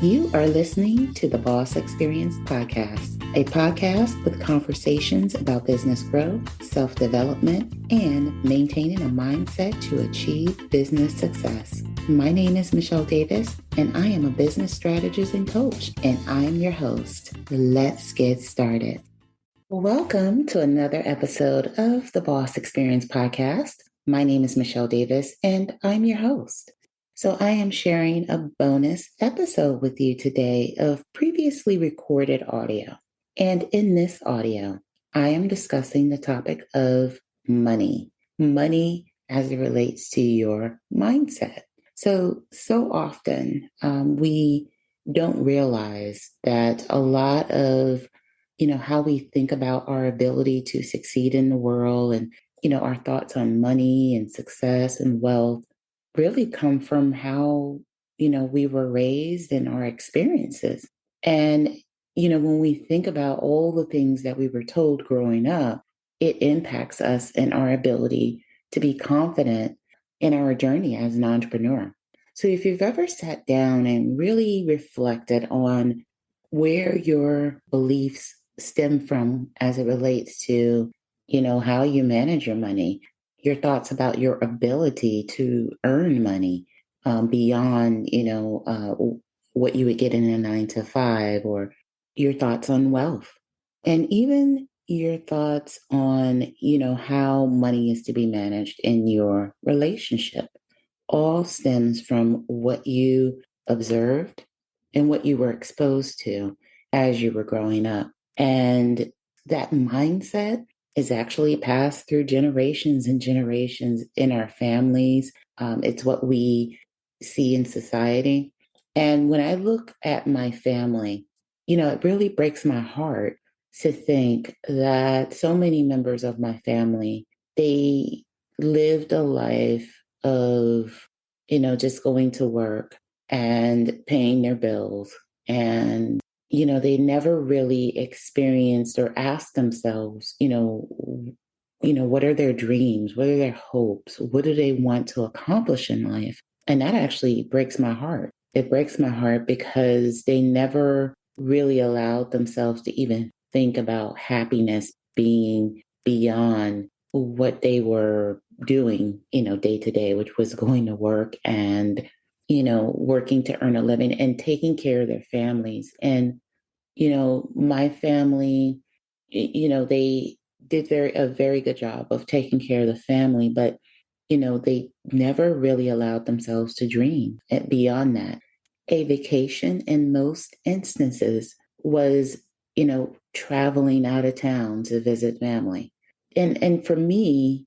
You are listening to the Boss Experience Podcast, a podcast with conversations about business growth, self-development, and maintaining a mindset to achieve business success. My name is Michele Davis, and I am a business strategist and coach, and I am your host. Let's get started. Welcome to another episode of the Boss Experience Podcast. My name is Michele Davis, and I'm your host. So I am sharing a bonus episode with you today of previously recorded audio. And in this audio, I am discussing the topic of money as it relates to your mindset. So often we don't realize that a lot of how we think about our ability to succeed in the world and, our thoughts on money and success and wealth really come from how, we were raised and our experiences. And, when we think about all the things that we were told growing up, it impacts us and our ability to be confident in our journey as an entrepreneur. So if you've ever sat down and really reflected on where your beliefs stem from as it relates to, how you manage your money, your thoughts about your ability to earn money beyond, what you would get in a 9 to 5, or your thoughts on wealth, and even your thoughts on, how money is to be managed in your relationship, all stems from what you observed and what you were exposed to as you were growing up. And that mindset is actually passed through generations and generations in our families. It's what we see in society. And when I look at my family, it really breaks my heart to think that so many members of my family, they lived a life of, just going to work and paying their bills. And, they never really experienced or asked themselves, what are their dreams? What are their hopes? What do they want to accomplish in life? And that actually breaks my heart. It breaks my heart because they never really allowed themselves to even think about happiness being beyond what they were doing, day to day, which was going to work and, working to earn a living and taking care of their families. And, my family, they did a very good job of taking care of the family, but, they never really allowed themselves to dream beyond that. A vacation in most instances was, traveling out of town to visit family. And for me,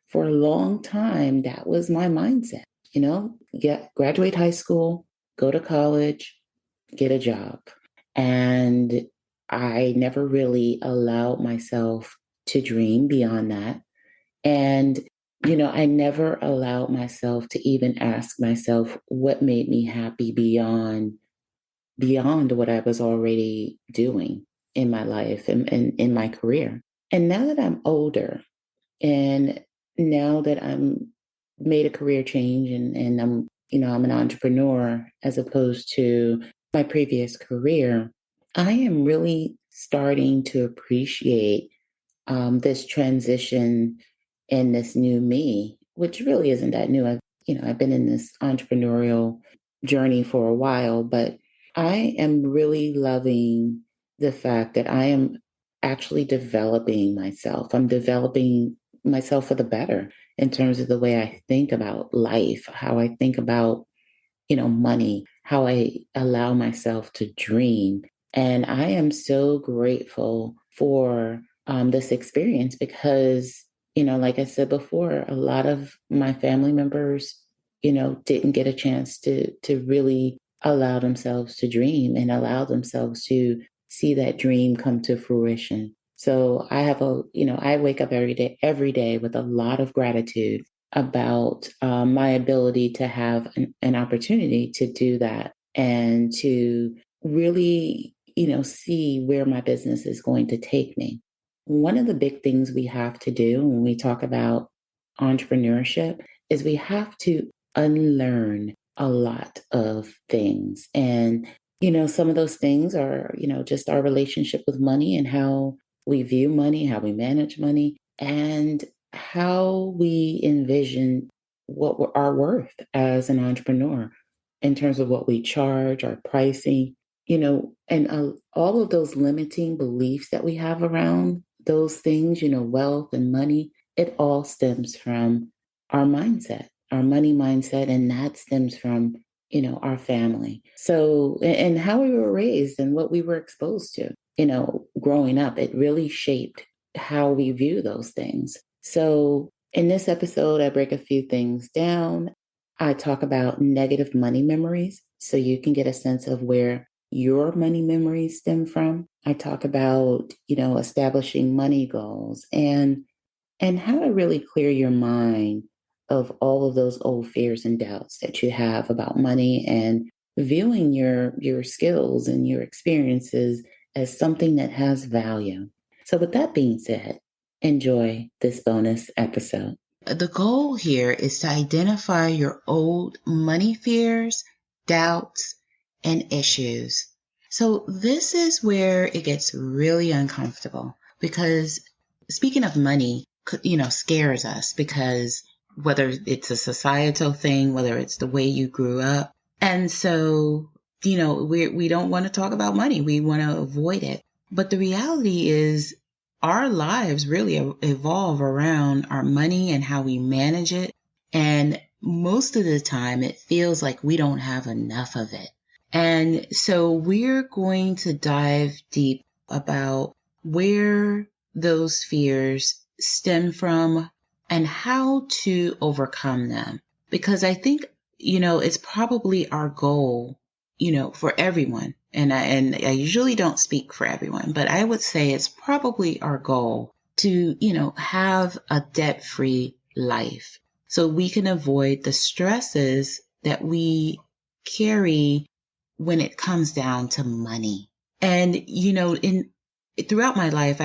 for a long time, that was my mindset. Graduate high school, go to college, get a job. And I never really allowed myself to dream beyond that. And, I never allowed myself to even ask myself what made me happy beyond what I was already doing in my life and in my career. And now that I'm older, and now that I'm made a career change and I'm an entrepreneur as opposed to my previous career, I am really starting to appreciate this transition and this new me, which really isn't that new. I've been in this entrepreneurial journey for a while, but I am really loving the fact that I am actually developing myself. I'm developing myself for the better in terms of the way I think about life, how I think about, money, how I allow myself to dream. And I am so grateful for this experience because, like I said before, a lot of my family members, didn't get a chance to really allow themselves to dream and allow themselves to see that dream come to fruition. So I wake up every day with a lot of gratitude about my ability to have an opportunity to do that and to really, see where my business is going to take me. One of the big things we have to do when we talk about entrepreneurship is we have to unlearn a lot of things. And Some of those things are, just our relationship with money and how we view money, how we manage money, and how we envision our worth as an entrepreneur in terms of what we charge, our pricing, and all of those limiting beliefs that we have around those things, wealth and money, it all stems from our mindset, our money mindset, and that stems from our family. So, and how we were raised and what we were exposed to, growing up, it really shaped how we view those things. So, in this episode, I break a few things down. I talk about negative money memories so you can get a sense of where your money memories stem from. I talk about, establishing money goals and how to really clear your mind of all of those old fears and doubts that you have about money and viewing your skills and your experiences as something that has value. So with that being said, enjoy this bonus episode. The goal here is to identify your old money fears, doubts, and issues. So this is where it gets really uncomfortable because speaking of money, scares us because whether it's a societal thing, whether it's the way you grew up. And so, we don't want to talk about money. We want to avoid it. But the reality is our lives really evolve around our money and how we manage it. And most of the time it feels like we don't have enough of it. And so we're going to dive deep about where those fears stem from and how to overcome them. Because I think, it's probably our goal, for everyone. And I usually don't speak for everyone, but I would say it's probably our goal to, have a debt-free life so we can avoid the stresses that we carry when it comes down to money. And, throughout my life,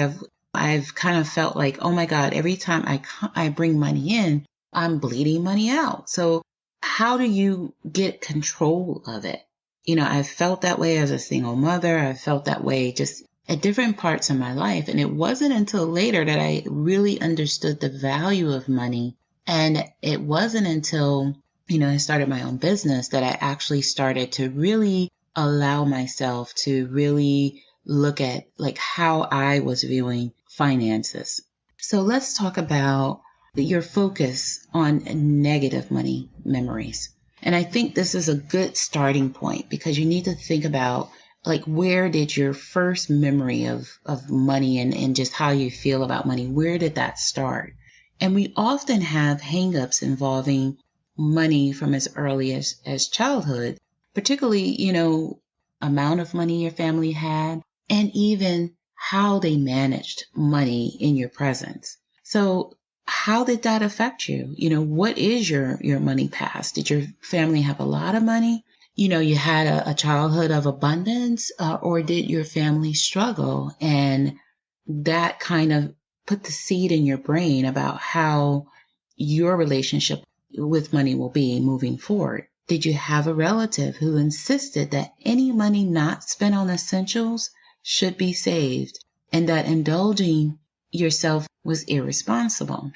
I've kind of felt like, oh my God, every time I bring money in, I'm bleeding money out. So how do you get control of it? I've felt that way as a single mother. I've felt that way just at different parts of my life. And it wasn't until later that I really understood the value of money. And it wasn't until, I started my own business that I actually started to really allow myself to really look at like how I was viewing finances. So let's talk about your focus on negative money memories. And I think this is a good starting point because you need to think about like where did your first memory of money and just how you feel about money, where did that start? And we often have hangups involving money from as early as childhood, particularly, amount of money your family had and even how they managed money in your presence. So how did that affect you? What is your money past? Did your family have a lot of money? You had a childhood of abundance, or did your family struggle? And that kind of put the seed in your brain about how your relationship with money will be moving forward. Did you have a relative who insisted that any money not spent on essentials should be saved and that indulging yourself was irresponsible?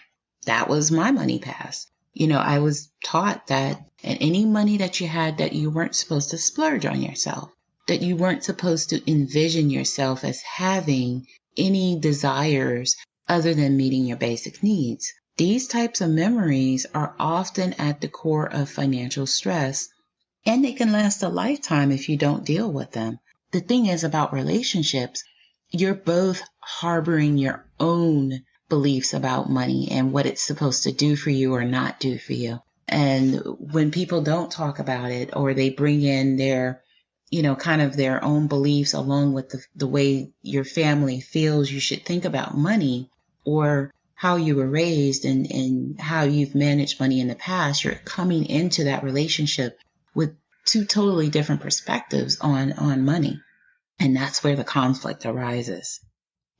That was my money past. I was taught that and any money that you had that you weren't supposed to splurge on yourself, that you weren't supposed to envision yourself as having any desires other than meeting your basic needs. These types of memories are often at the core of financial stress, and they can last a lifetime if you don't deal with them. The thing is about relationships, you're both harboring your own beliefs about money and what it's supposed to do for you or not do for you. And when people don't talk about it or they bring in their, kind of their own beliefs along with the way your family feels you should think about money or how you were raised and how you've managed money in the past, you're coming into that relationship with two totally different perspectives on money. And that's where the conflict arises.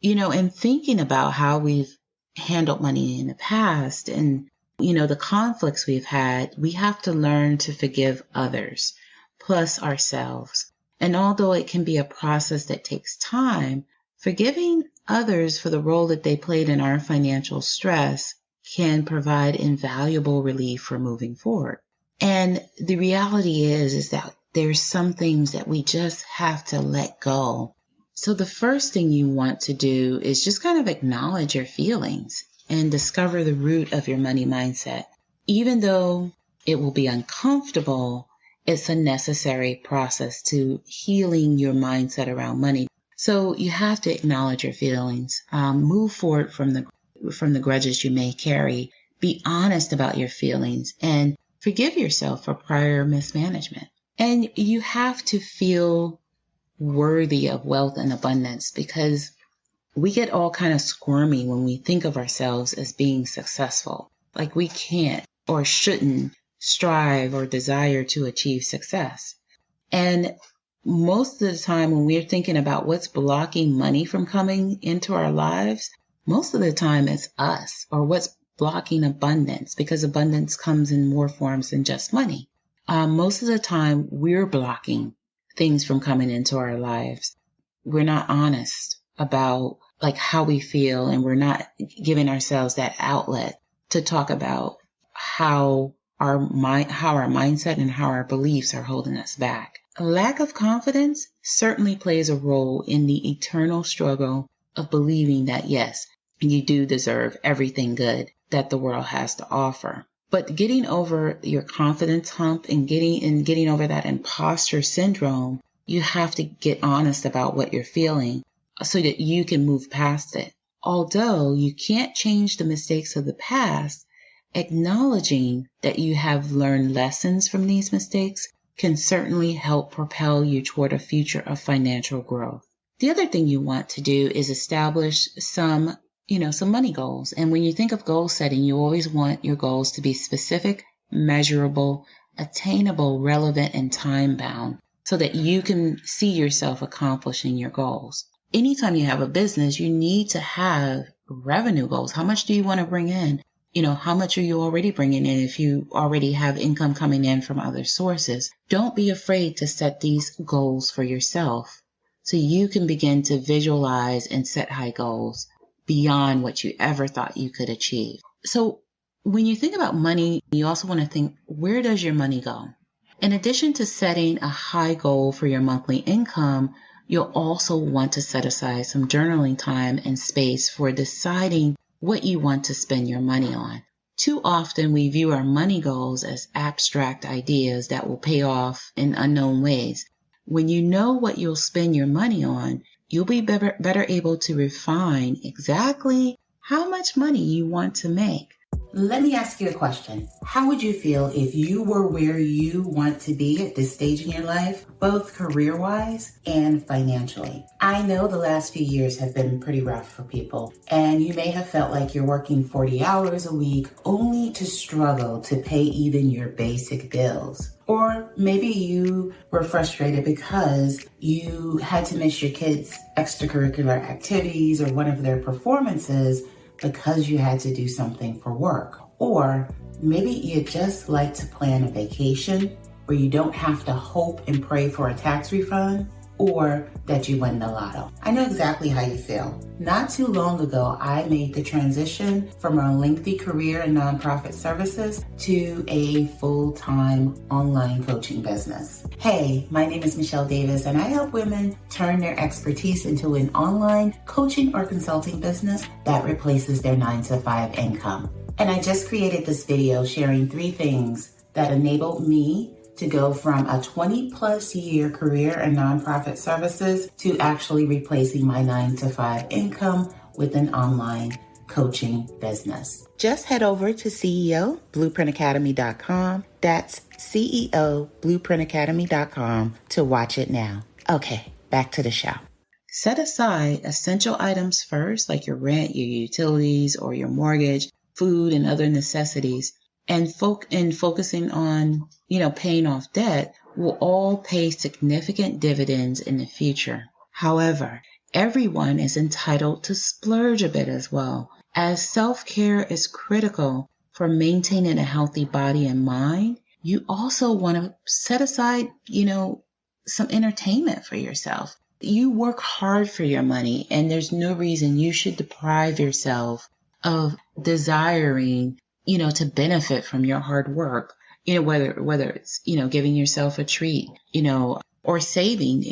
And thinking about how we've handled money in the past and, the conflicts we've had, we have to learn to forgive others, plus ourselves. And although it can be a process that takes time, forgiving others for the role that they played in our financial stress can provide invaluable relief for moving forward. And the reality is that there's some things that we just have to let go. So the first thing you want to do is just kind of acknowledge your feelings and discover the root of your money mindset. Even though it will be uncomfortable, it's a necessary process to healing your mindset around money. So you have to acknowledge your feelings, move forward from the grudges you may carry, be honest about your feelings, and forgive yourself for prior mismanagement. And you have to feel worthy of wealth and abundance, because we get all kind of squirmy when we think of ourselves as being successful. Like we can't or shouldn't strive or desire to achieve success. And most of the time when we're thinking about what's blocking money from coming into our lives, most of the time it's us, or what's blocking abundance, because abundance comes in more forms than just money. Most of the time we're blocking things from coming into our lives. We're not honest about like how we feel, and we're not giving ourselves that outlet to talk about how our mindset and how our beliefs are holding us back. A lack of confidence certainly plays a role in the eternal struggle of believing that yes, you do deserve everything good that the world has to offer. But getting over your confidence hump and getting over that imposter syndrome, you have to get honest about what you're feeling so that you can move past it. Although you can't change the mistakes of the past, acknowledging that you have learned lessons from these mistakes can certainly help propel you toward a future of financial growth. The other thing you want to do is establish some money goals. And when you think of goal setting, you always want your goals to be specific, measurable, attainable, relevant, and time-bound so that you can see yourself accomplishing your goals. Anytime you have a business, you need to have revenue goals. How much do you want to bring in? How much are you already bringing in if you already have income coming in from other sources? Don't be afraid to set these goals for yourself so you can begin to visualize and set high goals beyond what you ever thought you could achieve. So when you think about money, you also want to think, where does your money go? In addition to setting a high goal for your monthly income, you'll also want to set aside some journaling time and space for deciding what you want to spend your money on. Too often we view our money goals as abstract ideas that will pay off in unknown ways. When you know what you'll spend your money on, you'll be better able to refine exactly how much money you want to make. Let me ask you a question. How would you feel if you were where you want to be at this stage in your life, both career-wise and financially? I know the last few years have been pretty rough for people, and you may have felt like you're working 40 hours a week only to struggle to pay even your basic bills. Or maybe you were frustrated because you had to miss your kids' extracurricular activities or one of their performances because you had to do something for work. Or maybe you just like to plan a vacation where you don't have to hope and pray for a tax refund, or that you win the lotto. I know exactly how you feel. Not too long ago, I made the transition from a lengthy career in nonprofit services to a full-time online coaching business. Hey, my name is Michele Davis, and I help women turn their expertise into an online coaching or consulting business that replaces their 9-to-5 income. And I just created this video sharing 3 things that enabled me to go from a 20-plus year career in nonprofit services to actually replacing my 9-to-5 income with an online coaching business. Just head over to CEOBlueprintAcademy.com. That's CEOBlueprintAcademy.com to watch it now. Okay, back to the show. Set aside essential items first, like your rent, your utilities, or your mortgage, food, and other necessities. And focusing on, paying off debt will all pay significant dividends in the future. However, everyone is entitled to splurge a bit as well, as self-care is critical for maintaining a healthy body and mind. You also want to set aside, some entertainment for yourself. You work hard for your money, and there's no reason you should deprive yourself of desiring, to benefit from your hard work. Whether it's, giving yourself a treat, or saving,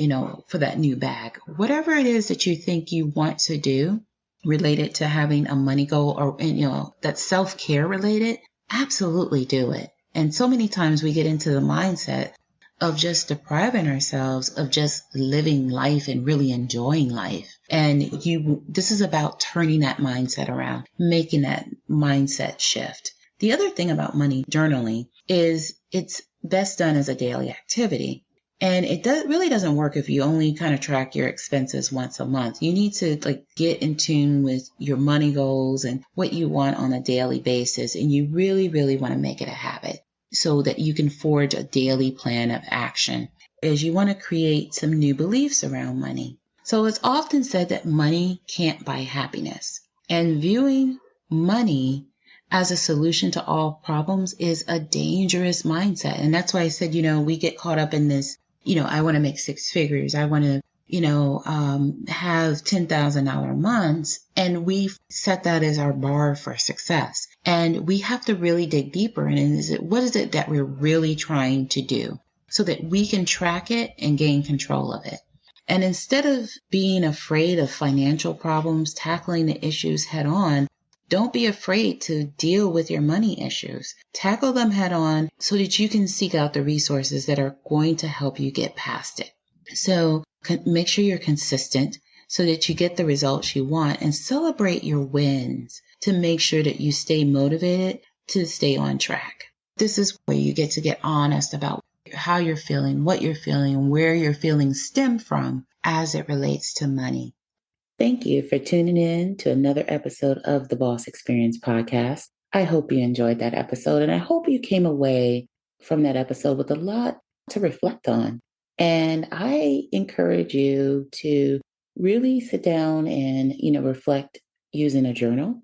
for that new bag, whatever it is that you think you want to do related to having a money goal, or, that's self-care related, absolutely do it. And so many times we get into the mindset of just depriving ourselves of just living life and really enjoying life. And this is about turning that mindset around, making that mindset shift. The other thing about money journaling is it's best done as a daily activity. And it really doesn't work if you only kind of track your expenses once a month. You need to get in tune with your money goals and what you want on a daily basis. And you really, really want to make it a habit so that you can forge a daily plan of action as you want to create some new beliefs around money. So it's often said that money can't buy happiness, and viewing money as a solution to all problems is a dangerous mindset. And that's why I said, we get caught up in this, I want to make six figures. I want to, have $10,000 months. And we've set that as our bar for success. And we have to really dig deeper. And what is it that we're really trying to do so that we can track it and gain control of it? And instead of being afraid of financial problems, tackling the issues head on, don't be afraid to deal with your money issues. Tackle them head on so that you can seek out the resources that are going to help you get past it. So make sure you're consistent so that you get the results you want, and celebrate your wins to make sure that you stay motivated to stay on track. This is where you get to get honest about how you're feeling, what you're feeling, where your feelings stem from as it relates to money. Thank you for tuning in to another episode of the Boss Experience podcast. I hope you enjoyed that episode, and I hope you came away from that episode with a lot to reflect on. And I encourage you to really sit down and, reflect using a journal.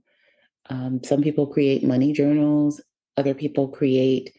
Some people create money journals. Other people create,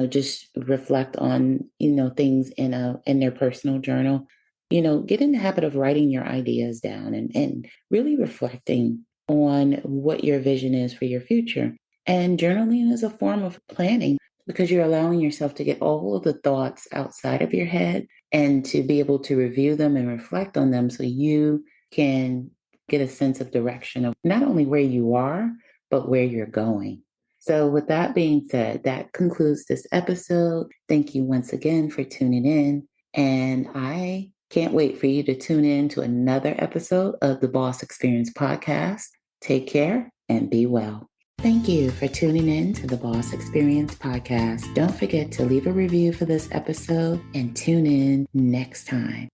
just reflect on, things in their personal journal. Get in the habit of writing your ideas down and really reflecting on what your vision is for your future. And journaling is a form of planning because you're allowing yourself to get all of the thoughts outside of your head and to be able to review them and reflect on them so you can get a sense of direction of not only where you are, but where you're going. So with that being said, that concludes this episode. Thank you once again for tuning in. And I can't wait for you to tune in to another episode of the Boss Experience podcast. Take care and be well. Thank you for tuning in to the Boss Experience podcast. Don't forget to leave a review for this episode and tune in next time.